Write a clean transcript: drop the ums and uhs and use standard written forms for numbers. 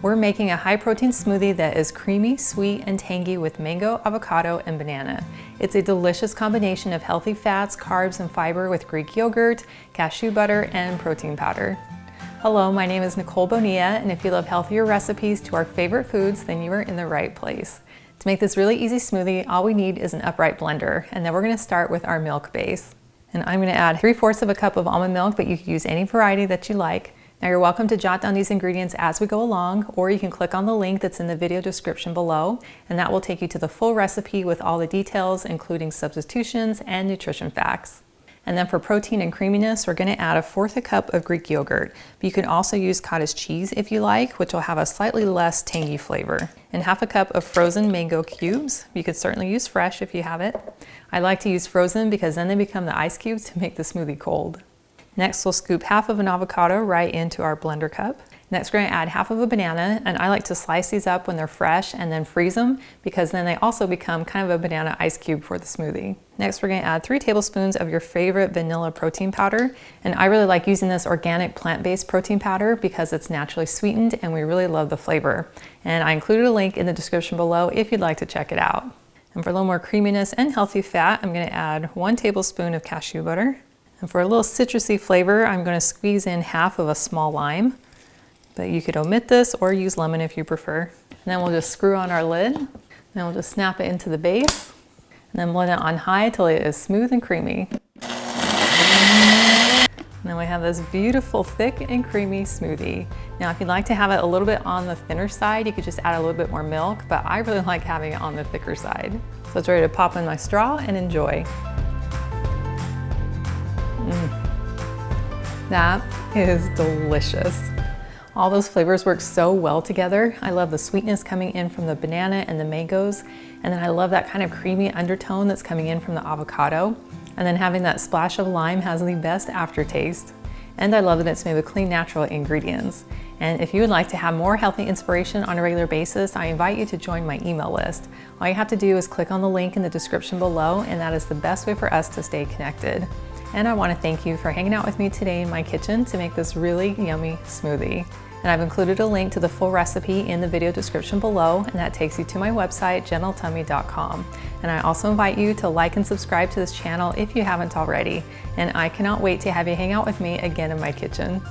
We're making a high protein smoothie that is creamy, sweet, and tangy with mango, avocado, and banana. It's a delicious combination of healthy fats, carbs, and fiber with Greek yogurt, cashew butter, and protein powder. Hello, my name is Nicole Bonilla, and if you love healthier recipes to our favorite foods, then you are in the right place. To make this really easy smoothie, all we need is an upright blender, and then we're going to start with our milk base. And I'm going to add 3/4 of a cup of almond milk, but you can use any variety that you like. Now you're welcome to jot down these ingredients as we go along, or you can click on the link that's in the video description below, and that will take you to the full recipe with all the details, including substitutions and nutrition facts. And then for protein and creaminess, we're going to add 1/4 cup of Greek yogurt. But you can also use cottage cheese if you like, which will have a slightly less tangy flavor. And 1/2 cup of frozen mango cubes. You could certainly use fresh if you have it. I like to use frozen because then they become the ice cubes to make the smoothie cold. Next, we'll scoop 1/2 of an avocado right into our blender cup. Next, we're going to add 1/2 of a banana, and I like to slice these up when they're fresh and then freeze them because then they also become kind of a banana ice cube for the smoothie. Next, we're going to add 3 tablespoons of your favorite vanilla protein powder, and I really like using this organic plant-based protein powder because it's naturally sweetened and we really love the flavor. And I included a link in the description below if you'd like to check it out. And for a little more creaminess and healthy fat, I'm going to add 1 tablespoon of cashew butter. And for a little citrusy flavor, I'm going to squeeze in 1/2 of a small lime. But you could omit this or use lemon if you prefer. And then we'll just screw on our lid. Then we'll just snap it into the base. And then blend it on high till it is smooth and creamy. And then we have this beautiful, thick and creamy smoothie. Now, if you'd like to have it a little bit on the thinner side, you could just add a little bit more milk, but I really like having it on the thicker side. So it's ready to pop in my straw and enjoy. That is delicious. All those flavors work so well together. I love the sweetness coming in from the banana and the mangoes, and then I love that kind of creamy undertone that's coming in from the avocado. And then having that splash of lime has the best aftertaste. And I love that it's made with clean, natural ingredients. And if you would like to have more healthy inspiration on a regular basis, I invite you to join my email list. All you have to do is click on the link in the description below, and that is the best way for us to stay connected. And I want to thank you for hanging out with me today in my kitchen to make this really yummy smoothie. And I've included a link to the full recipe in the video description below, and that takes you to my website, gentletummy.com. And I also invite you to like and subscribe to this channel if you haven't already. And I cannot wait to have you hang out with me again in my kitchen.